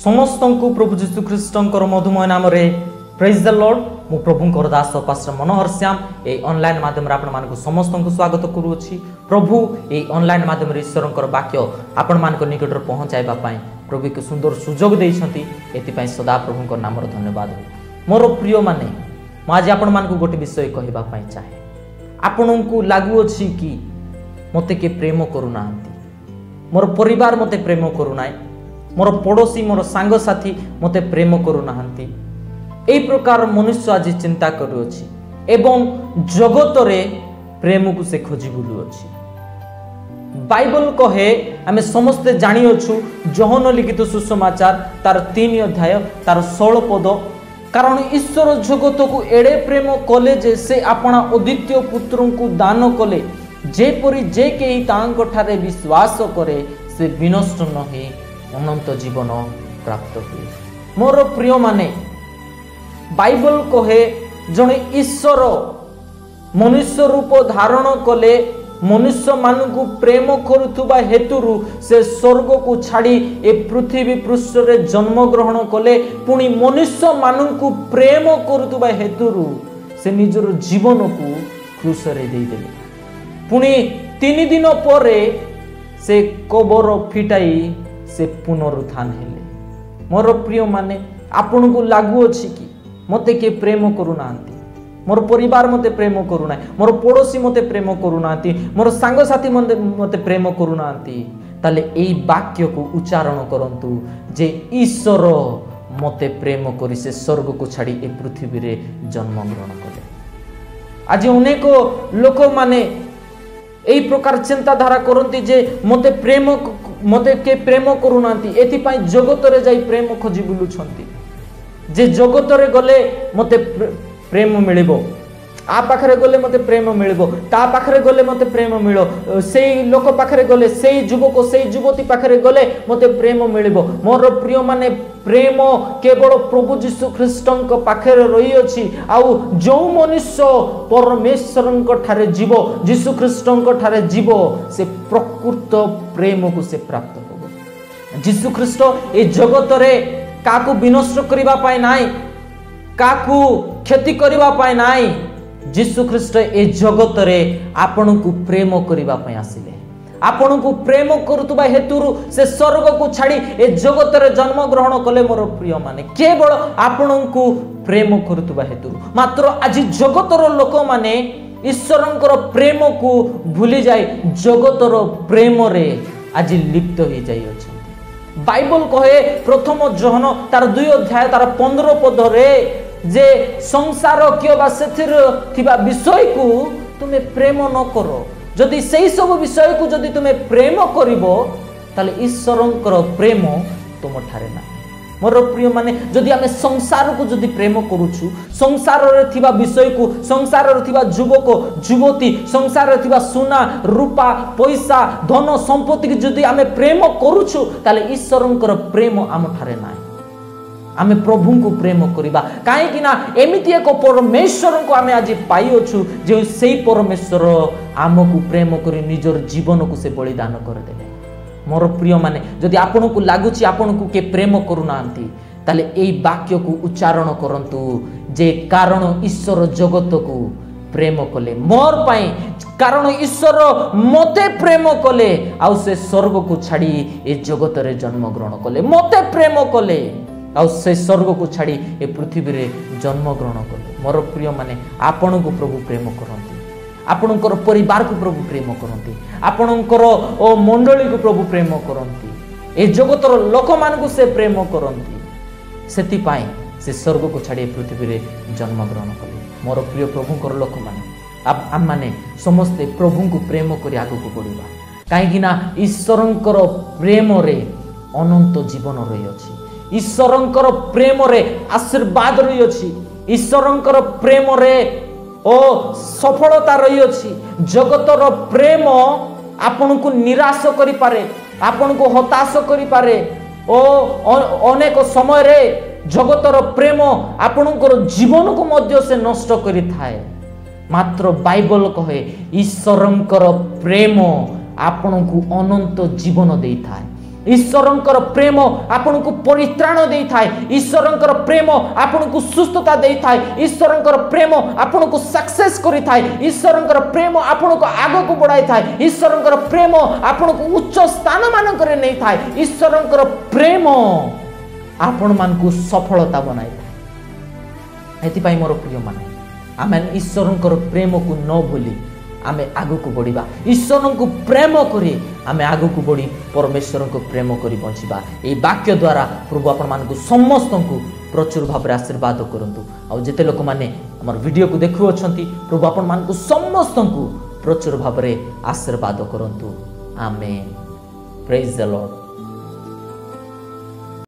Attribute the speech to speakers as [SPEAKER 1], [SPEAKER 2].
[SPEAKER 1] समस्त को प्रभु जीशु ख्रीष्ट मधुमय नाम रे प्रेज द लॉर्ड। मु प्रभु दास पास्टर मनोहर श्याम ए ऑनलाइन माध्यम आपण मानक समस्त को स्वागत करूछि। प्रभु ए ऑनलाइन माध्यम रे ईश्वर वाक्य आपण मानक निकट पहुंचाइबा पई प्रभु के सुंदर सुजोग देइछंती। एति पई सदा प्रभु नाम धन्यवाद हो। मोर प्रिय माने आज आपण मानक गोटे विषय कहबा पई चाहे। आपण को लागू अछि कि मते के प्रेम करूना, मोर परिवार मते प्रेम करूना, मोर पड़ोसी मोर सांग साथी मते प्रेम करूना। एई प्रकार मनुष्य आज चिंता करूछि एवं जगत रे प्रेम को से खोजी बुलुछि। बाइबल कहे आमे समस्ते जानि अछु जोहन लिखित सुसमाचार तार 3 अध्याय तार 16 पद, कारण ईश्वर जगत को एड़े प्रेम कले जे से अपना अद्वितीय पुत्र को दान कले, जेपरि जे केही तांको ठारे विश्वास करे से विनष्ट नहे अनंत जीवन प्राप्त हुए। मोर प्रिय माने बाइबल कहे जने ईश्वर मनुष्य रूप धारण कले, मनुष्य मानकु प्रेम करुथुबा हेतुरु से स्वर्ग को छाड़ी ए पृथ्वी पृष्ठ रे जन्म ग्रहण कले, पुणी मनुष्य मानकु प्रेम करुथुबा हेतुरु से निजर जीवन को क्रूस रे दे देले। पुणी 3 दिन परे से कबर फिटाई से पुनरुत्थान हेले। मोर प्रिय माने आपन को लागू अछि कि मते के प्रेम करूना, मोर परिवार मते प्रेम करूना, मोर पड़ोसी मते प्रेम करूना, मोर सांग साथी मते प्रेम करूना, ताले एई वाक्य को उच्चारण करंतु जे ईश्वर मते प्रेम करी से स्वर्ग को छाड़ी ए पृथ्वी रे जन्म ग्रहण कले। आज अनेक लोक माने एई प्रकार चिंताधारा करंती जे मते के प्रेम करूना, एथि जगत रे जाई प्रेम खोजी बुलुछंती जे जगत रे गले मते प्रेम मिलिबो, आ पाखरे गले मते प्रेम मिलिबो, ता पाखरे गले मते प्रेम मिलो, सेई लोक पाखरे गले, सेई युवक सेई युवती पाखरे गले मते प्रेम मिलिबो। मोर प्रिय माने प्रेम केवल प्रभु जीशु ख्रीष्टଙ୍କ पाखरे रही अछि। आउ जो मनुष्य परमेश्वरଙ୍କ ठारे जीवो, जीशु ख्रीष्टଙ୍କ ठारे जीवो, से प्रकृत प्रेम को से प्राप्त होबो। जीशु ख्रीष्ट ए जगत रे काकू विनष्ट करिबा पाए नाही, काकू क्षति करिबा पाए नाही। जीशु ख्रीष्ट ए जगत रे आपन को प्रेम करिबा पाए आसिले। आपन को प्रेम करुतबा हेतुरु से स्वर्ग को छाड़ी ए जगत रे जन्म ग्रहण कले। मोर प्रिय माने केवल आपन को प्रेम करुतबा हेतुरु मात्र आज जगत रो लोक माने ईश्वरंकर प्रेम को भूली जाय जगत रो प्रेम रे आज लिप्त हो जाय अछि। बाइबल कहे प्रथम जोहन तार 2 अध्याय तार 15 पद रे जे संसार कियो बा सेथिर थिबा विषय को तुमे प्रेम न करो, जदि सेही सब विषय को जदि तुमे प्रेम करिवो ताले ईश्वरंकर प्रेम तुम ठारे ना। मोर प्रिय माने जदि आमे संसार को जदि प्रेम करूछु, संसार रे थिबा विषय को, संसार रे थिबा युवक युवती, संसार रे थिबा सोना रूपा पैसा धन संपत्ति की जदि आमे प्रेम करूछु ताले ईश्वरंकर प्रेम आम ठारे ना। आमे प्रभु को प्रेम करिबा काहे कि ना एमिति एक परमेश्वर को आमे आज पाई अछु जे सेही परमेश्वर आमको प्रेम करी निजर जीवन को से बलिदान कर देले। मोर प्रिय माने जदि आपन को लागुची आपन को के प्रेम करूनांती ताले एई वाक्य को उच्चारण करंतु जे कारण ईश्वर जगत को प्रेम कले मोर पाई, कारण ईश्वर मते प्रेम कले आउ से स्वर्ग को छाड़ी ए जगत रे जन्म ग्रहण कले। मते प्रेम कले आउ से स्वर्ग को छाड़ी ए पृथ्वी रे जन्म ग्रहण कले। मोर प्रिय माने आपन को प्रभु प्रेम करंती, आपणकर परिवार को प्रभु प्रेम करंती, आपणकर ओ मंडली को प्रभु प्रेम करंती, ए जगतर लोक मान को से प्रेम करंती। सेति पाई से स्वर्ग को छाड़ी पृथ्वी रे जन्म ग्रहण कले। मोर प्रिय प्रभुकर लोक माने आम माने समस्ते प्रभु को प्रेम करी आगु को बढ़िबा, काहे कि ना ईश्वरंकर प्रेम रे अनंत जीवन रही अछि। ईश्वरंकर प्रेम रे आशीर्वाद रही अछि। ईश्वरंकर प्रेम रे ओ सफलता रही अछि। जगतर प्रेम आपन को निराश करि पारे, आपन को हताश करि पारे। ओ अनेक समय रे जगतर प्रेम आपनकर जीवन को मध्य से नष्ट करि थाए। मात्र बाइबल कहे ईश्वरंकर प्रेम आपन को अनंत जीवन देई थाए। ईश्वरंकर प्रेम आपन को परित्राण दे थाए ईश्वरंकर प्रेम आपन को सुस्थता दे थाए ईश्वरंकर प्रेम आपन को सक्सेस करि थाए ईश्वरंकर प्रेम आपन को आगे को बढ़ाई थाए ईश्वरंकर प्रेम आपन को उच्च स्थान मान करे नै थाए ईश्वरंकर प्रेम आपन मान को सफलता बनाई थाए एति पई मोर प्रिय माने आमे ईश्वरंकर प्रेम को न भूली आमे आगु को बढ़िबा ईश्वर को प्रेम करी आमे आगु को बढ़ी परमेश्वर को प्रेम करी बंचिबा ए वाक्य द्वारा प्रभु आपण मान को समस्त को प्रचुर भाव आशीर्वाद करंतु आ जेते लोक माने हमर वीडियो को देखु अछंती प्रभु आपण मान को समस्त को प्रचुर भाव आशीर्वाद करंतु आमेन प्रेज द लॉर्ड।